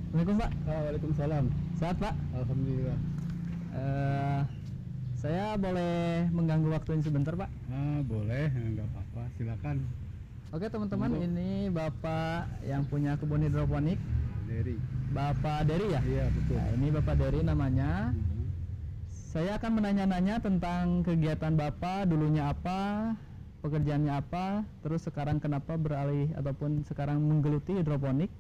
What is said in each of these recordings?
Assalamualaikum Pak. Waalaikumsalam. Sehat Pak? Alhamdulillah. Eh, saya boleh mengganggu waktunya sebentar Pak? Boleh, nggak apa-apa. Silakan. Oke teman-teman, Monggo. ini Bapak yang punya kebun hidroponik, Dery. Bapak Dery ya? Iya betul. Nah, ini Bapak Dery namanya. Mhm. Saya akan menanya-nanya tentang kegiatan Bapak, dulunya apa, pekerjaannya apa, terus sekarang kenapa beralih ataupun sekarang menggeluti hidroponik.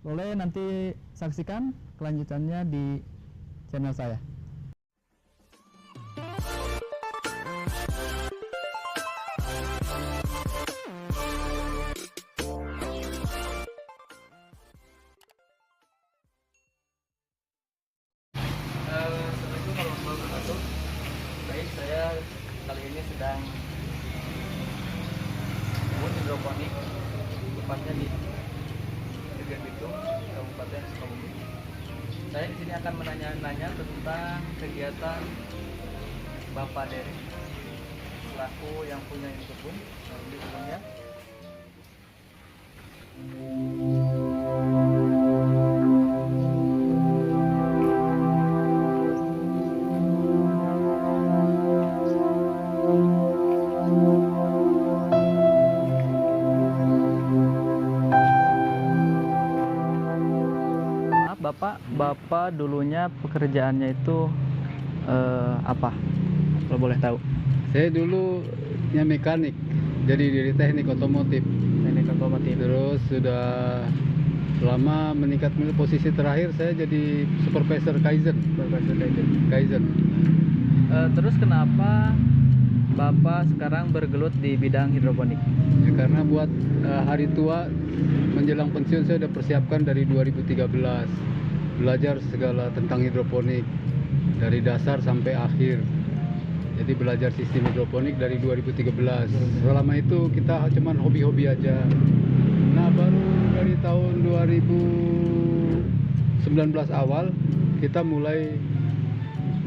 Boleh nanti saksikan kelanjutannya di channel saya. Assalamualaikum warahmatullahi wabarakatuh. Baik, saya kali ini sedang kebun hidroponik, tepatnya di Geger Bitung, Kabupaten Sukabumi. Saya di sini akan menanya-nanya tentang kegiatan Bapak Dery selaku yang punya ini kebun, di kebunnya. Maaf Bapak dulunya pekerjaannya itu apa? Kalau boleh tahu. Saya dulu mekanik, jadi dari teknik otomotif. Teknik otomotif. Terus sudah lama meningkat posisi terakhir saya jadi supervisor Kaizen. Kaizen. Terus kenapa Bapak sekarang bergelut di bidang hidroponik? Ya, karena buat hari tua menjelang pensiun saya sudah persiapkan dari 2013. Belajar segala tentang hidroponik dari dasar sampai akhir. Jadi belajar sistem hidroponik dari 2013. Selama itu kita cuman hobi-hobi aja. Nah, baru dari tahun 2019 awal kita mulai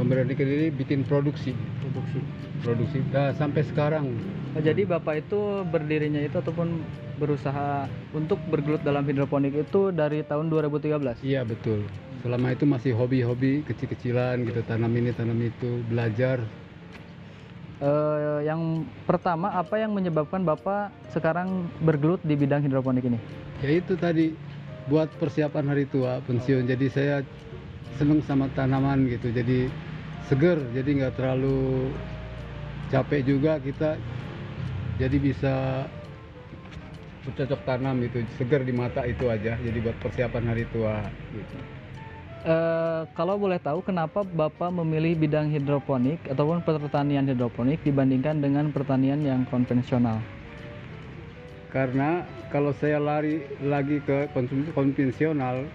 memberanikan diri bikin produksi. Nah, sampai sekarang. Oh, jadi Bapak itu berdirinya itu ataupun berusaha untuk bergelut dalam hidroponik itu dari tahun 2013? Iya betul. Selama itu masih hobi-hobi kecil-kecilan gitu, tanam ini tanam itu, belajar. Yang pertama, apa yang menyebabkan Bapak sekarang bergelut di bidang hidroponik ini? Ya itu tadi buat persiapan hari tua pensiun. Jadi saya seneng sama tanaman gitu. Jadi seger, jadi nggak terlalu capek juga kita. Jadi bisa bercocok tanam itu, seger di mata itu aja. Jadi buat persiapan hari tua gitu. Kalau boleh tahu, kenapa Bapak memilih bidang hidroponik ataupun pertanian hidroponik dibandingkan dengan pertanian yang konvensional? Karena kalau saya lari lagi ke konsumsi konvensional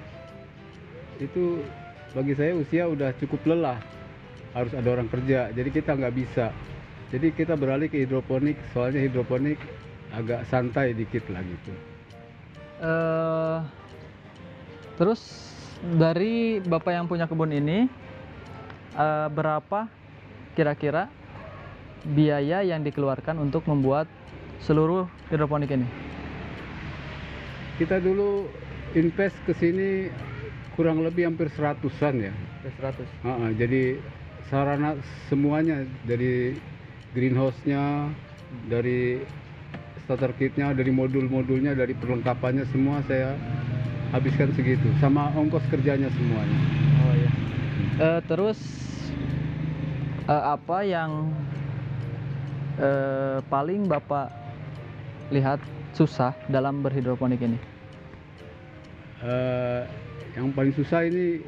itu bagi saya usia udah cukup lelah, harus ada orang kerja, jadi kita nggak bisa. Jadi kita beralih ke hidroponik, soalnya hidroponik agak santai dikit lah gitu. Terus dari Bapak yang punya kebun ini, berapa kira-kira biaya yang dikeluarkan untuk membuat seluruh hidroponik ini? Kita dulu invest ke sini kurang lebih hampir 100-an ya. 100. Jadi sarana semuanya, dari greenhouse-nya, dari starter kit-nya, dari modul-modulnya, dari perlengkapannya semua saya habiskan segitu, sama ongkos kerjanya semuanya. Oh iya. Terus apa yang paling Bapak lihat susah dalam berhidroponik ini? Yang paling susah ini,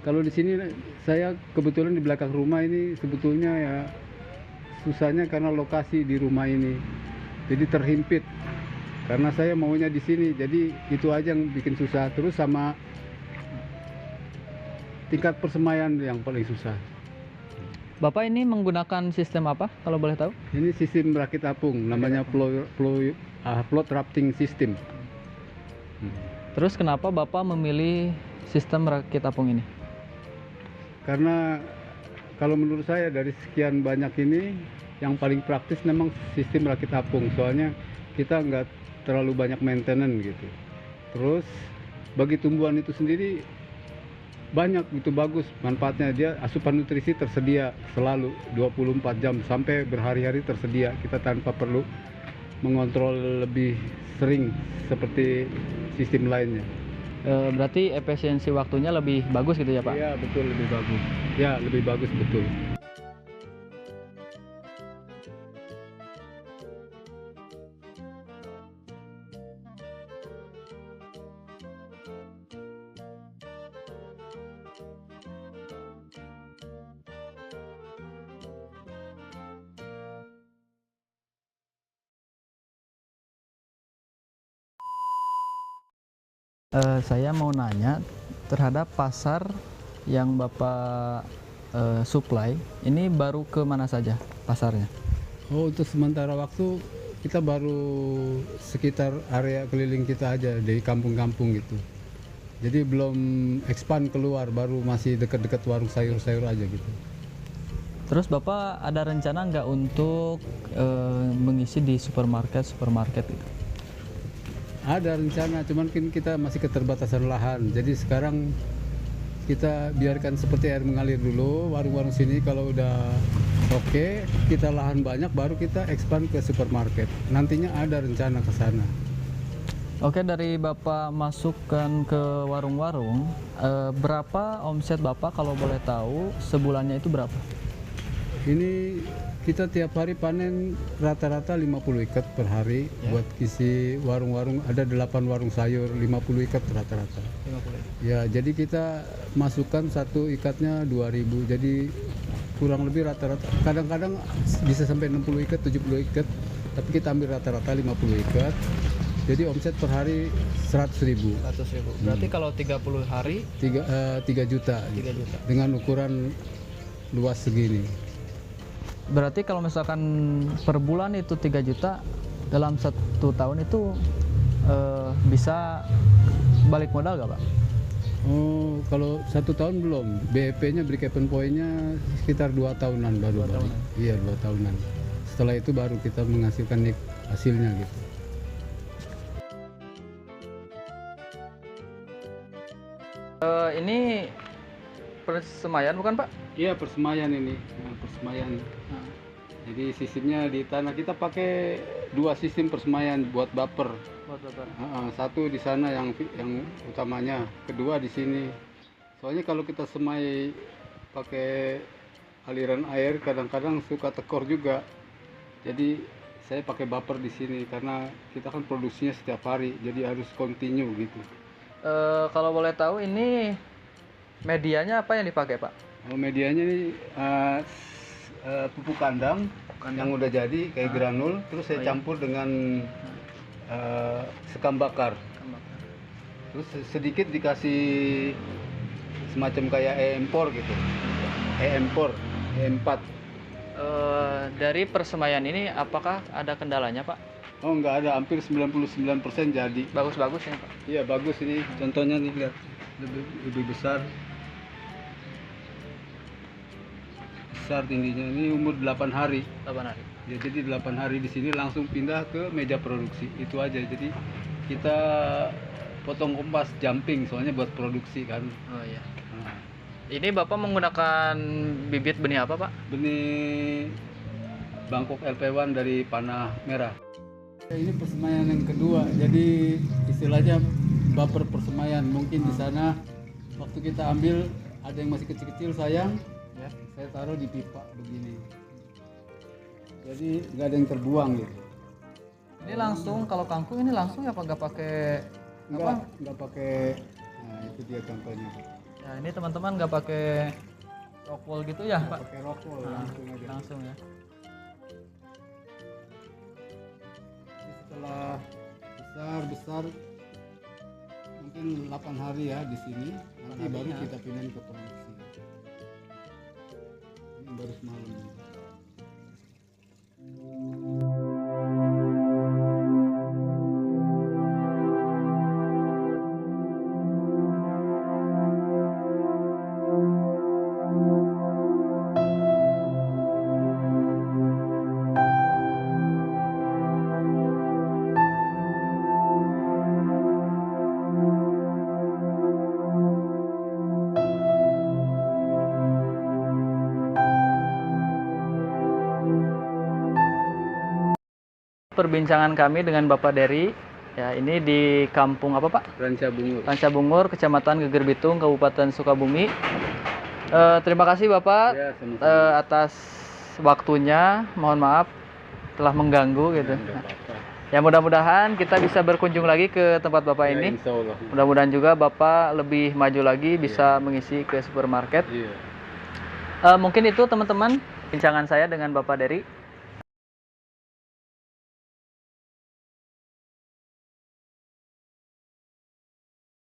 kalau di sini saya kebetulan di belakang rumah ini sebetulnya ya susahnya karena lokasi di rumah ini, jadi terhimpit. Karena saya maunya di sini, jadi itu aja yang bikin susah. Terus sama tingkat persemaian yang paling susah. Bapak ini menggunakan sistem apa kalau boleh tahu? Ini sistem rakit apung, namanya float rafting system. Terus kenapa Bapak memilih sistem rakit apung ini? Karena kalau menurut saya dari sekian banyak ini yang paling praktis memang sistem rakit apung. Soalnya kita nggak terlalu banyak maintenance gitu. Terus bagi tumbuhan itu sendiri banyak, itu bagus manfaatnya. Dia asupan nutrisi tersedia selalu 24 jam sampai berhari-hari tersedia, kita tanpa perlu mengontrol lebih sering seperti sistem lainnya. Berarti efisiensi waktunya lebih bagus gitu ya Pak? Iya betul, lebih bagus. Ya lebih bagus betul. Saya mau nanya terhadap pasar yang Bapak supply, ini baru ke mana saja pasarnya? Oh, untuk sementara waktu kita baru sekitar area keliling kita aja di kampung-kampung gitu. Jadi belum expand keluar, baru masih dekat-dekat warung sayur-sayur aja gitu. Terus Bapak ada rencana nggak untuk mengisi di supermarket gitu? Ada rencana, cuman kan kita masih keterbatasan lahan. Jadi sekarang kita biarkan seperti air mengalir dulu. Warung-warung sini kalau udah oke, kita lahan banyak, baru kita expand ke supermarket. Nantinya ada rencana ke sana. Oke, dari Bapak masukkan ke warung-warung, berapa omset Bapak kalau boleh tahu sebulannya itu berapa? Ini kita tiap hari panen rata-rata 50 ikat per hari Ya. buat isi warung-warung. Ada 8 warung sayur, 50 ikat rata-rata. 50. Ya, jadi kita masukkan satu ikatnya 2.000. Jadi kurang lebih rata-rata. Kadang-kadang bisa sampai 60 ikat, 70 ikat. Tapi kita ambil rata-rata 50 ikat. Jadi omset per hari 100.000. 100.000. Berarti kalau 30 hari 3 juta. 3 gitu. juta. Dengan ukuran luas segini. Berarti kalau misalkan per bulan itu 3 juta, dalam 1 tahun itu bisa balik modal nggak Pak? Oh, kalau 1 tahun belum. BEP-nya, break even point-nya sekitar 2 tahunan baru. 2 tahunan. Iya, 2 tahunan. Setelah itu baru kita menghasilkan hasilnya gitu. Ini persemayan bukan Pak? Iya, persemayan ini. Nah, persemayan. Jadi sistemnya di tanah kita pakai 2 sistem persemayan buat baper. Satu di sana yang utamanya, kedua di sini. Soalnya kalau kita semai pakai aliran air kadang-kadang suka tekor juga. Jadi saya pakai baper di sini karena kita kan produksinya setiap hari, jadi harus continue gitu. Kalau boleh tahu ini medianya apa yang dipakai Pak? Oh, medianya ini pupuk kandang yang udah jadi kayak granul, terus saya campur dengan sekam bakar. Terus sedikit dikasih semacam kayak empor gitu, empor, E4. Dari persemayan ini apakah ada kendalanya Pak? Oh, nggak ada, hampir 99% jadi. Bagus-bagus ini Pak. Iya bagus ini, contohnya nih lihat, lebih besar tingginya. Ini umur 8 hari. 8 hari. Ya, jadi 8 hari di sini langsung pindah ke meja produksi. Itu aja. Jadi kita potong kompas jumping soalnya buat produksi kan. Oh iya. Nah, Ini Bapak menggunakan bibit benih apa Pak? benih Bangkok LP1 dari Panah Merah. Ini persemaian yang kedua. Jadi istilahnya baper persemaian. Mungkin di sana waktu kita ambil ada yang masih kecil-kecil sayang. Ya. Saya taruh di pipa begini. Jadi nggak ada yang terbuang gitu. Ini langsung kalau kangkung ini langsung ya Pak, nggak pakai apa? Nggak pakai. Nah, itu dia contohnya. Ya ini teman-teman nggak pakai rockwool gitu ya Pak? Pakai rokok Nah, langsung aja. langsung ya. Jadi setelah besar mungkin 8 hari ya di sini, nanti baru harinya. kita pindahin ke produksi. Ini baru semalam ini. Perbincangan kami dengan Bapak Dery, ya ini di kampung apa Pak? Ranca Bungur. Ranca Bungur, Kecamatan Geger Bitung, Kabupaten Sukabumi. Terima kasih Bapak Ya, sama-sama. atas waktunya. Mohon maaf telah mengganggu gitu. Nggak apa-apa. Ya mudah-mudahan kita bisa berkunjung lagi ke tempat Bapak Ya, ini. insya Allah. Mudah-mudahan juga Bapak lebih maju lagi bisa mengisi ke supermarket. Iya. Mungkin itu teman-teman bincangan saya dengan Bapak Dery.